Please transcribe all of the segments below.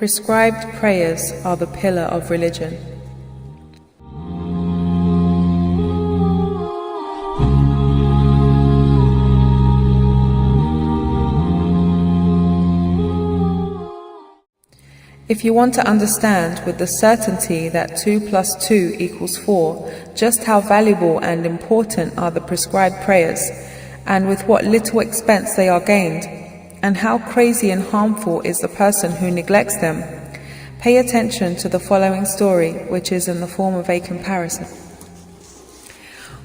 Prescribed prayers are the pillar of religion. If you want to understand with the certainty that 2 + 2 = 4, just how valuable and important are the prescribed prayers, and with what little expense they are gained, and how crazy and harmful is the person who neglects them, pay attention to the following story, which is in the form of a comparison.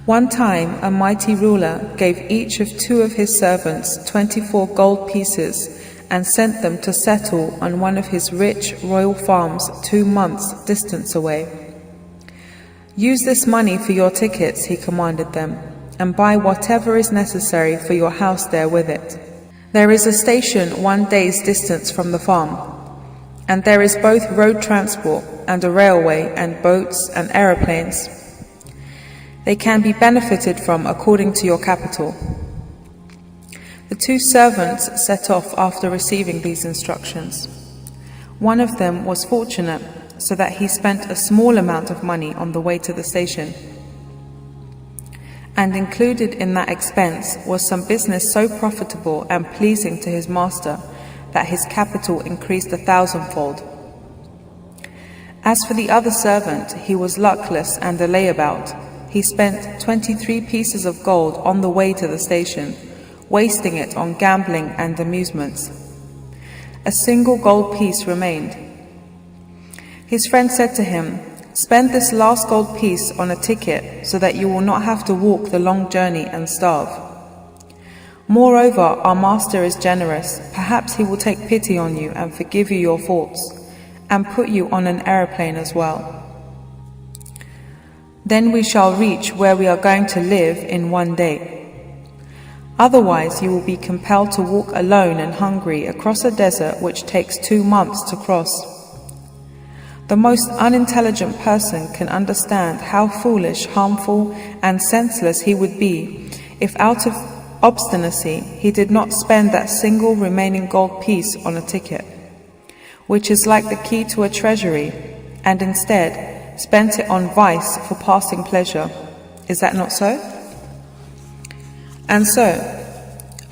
One time, a mighty ruler gave each of 2 of his servants 24 gold pieces and sent them to settle on one of his rich royal farms 2 months' distance away. Use this money for your tickets, he commanded them, and buy whatever is necessary for your house there with it. There is a station 1 day's distance from the farm, and there is both road transport and a railway and boats and aeroplanes. They can be benefited from according to your capital. The 2 servants set off after receiving these instructions. One of them was fortunate, so that he spent a small amount of money on the way to the station. And included in that expense was some business so profitable and pleasing to his master that his capital increased 1,000-fold. As for the other servant, he was luckless and a layabout. He spent 23 pieces of gold on the way to the station, wasting it on gambling and amusements. A single gold piece remained. His friend said to him, "Spend this last gold piece on a ticket so that you will not have to walk the long journey and starve. Moreover, our master is generous. Perhaps he will take pity on you and forgive you your faults, and put you on an aeroplane as well. Then we shall reach where we are going to live in 1 day. Otherwise, you will be compelled to walk alone and hungry across a desert which takes 2 months to cross." The most unintelligent person can understand how foolish, harmful, and senseless he would be if out of obstinacy he did not spend that single remaining gold piece on a ticket, which is like the key to a treasury, and instead spent it on vice for passing pleasure. Is that not so? And so,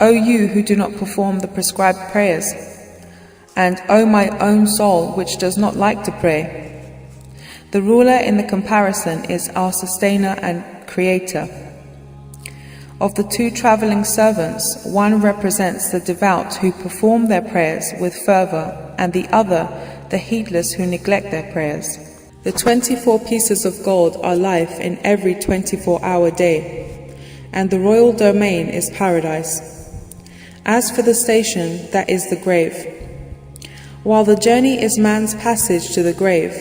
O you who do not perform the prescribed prayers, and O my own soul which does not like to pray, the ruler in the comparison is our sustainer and creator. Of the 2 traveling servants, one represents the devout who perform their prayers with fervor, and the other the heedless who neglect their prayers. The 24 pieces of gold are life in every 24-hour day, and the royal domain is paradise. As for the station, that is the grave. While the journey is man's passage to the grave,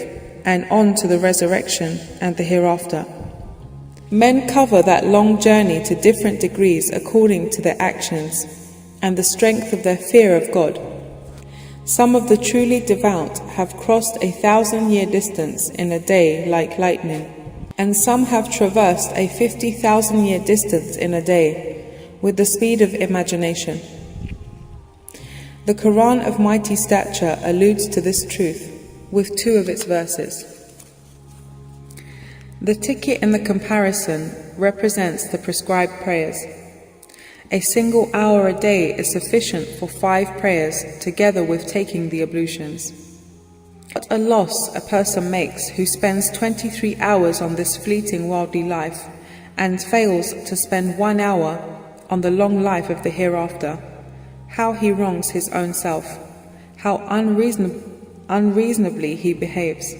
and on to the resurrection and the hereafter. Men cover that long journey to different degrees according to their actions and the strength of their fear of God. Some of the truly devout have crossed 1,000-year distance in a day like lightning, and some have traversed a 50,000-year distance in a day with the speed of imagination. The Quran of mighty stature alludes to this truth with 2 of its verses. The ticket in the comparison represents the prescribed prayers. A single hour a day is sufficient for 5 prayers together with taking the ablutions. What a loss a person makes who spends 23 hours on this fleeting worldly life and fails to spend 1 hour on the long life of the hereafter. How he wrongs his own self, how unreasonably he behaves.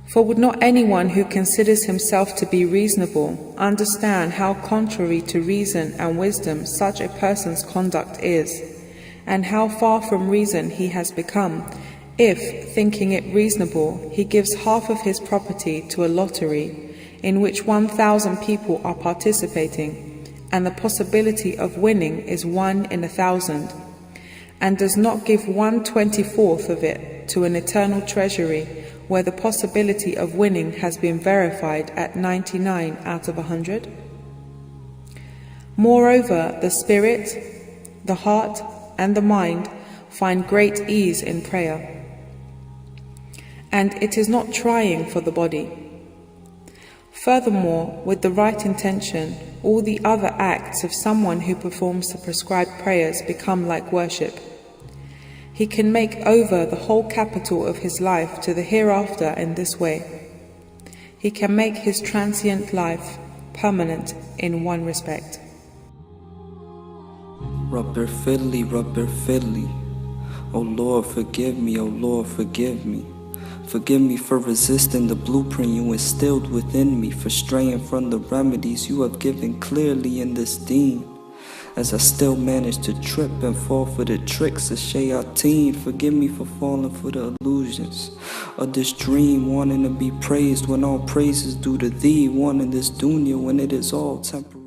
For would not anyone who considers himself to be reasonable understand how contrary to reason and wisdom such a person's conduct is, and how far from reason he has become, if, thinking it reasonable, he gives half of his property to a lottery, in which 1,000 people are participating, and the possibility of winning is 1 in 1,000, and does not give 1/24 of it to an eternal treasury, where the possibility of winning has been verified at 99 out of 100? Moreover, the spirit, the heart, and the mind find great ease in prayer. And it is not trying for the body. Furthermore, with the right intention, all the other acts of someone who performs the prescribed prayers become like worship. He can make over the whole capital of his life to the hereafter in this way. He can make his transient life permanent in one respect. Rubber fiddly, oh Lord forgive me, oh Lord forgive me. Forgive me for resisting the blueprint you instilled within me, for straying from the remedies you have given clearly in this deen. As I still manage to trip and fall for the tricks of shayateen, forgive me for falling for the illusions of this dream, wanting to be praised when all praise is due to thee, wanting this dunya when it is all temporary.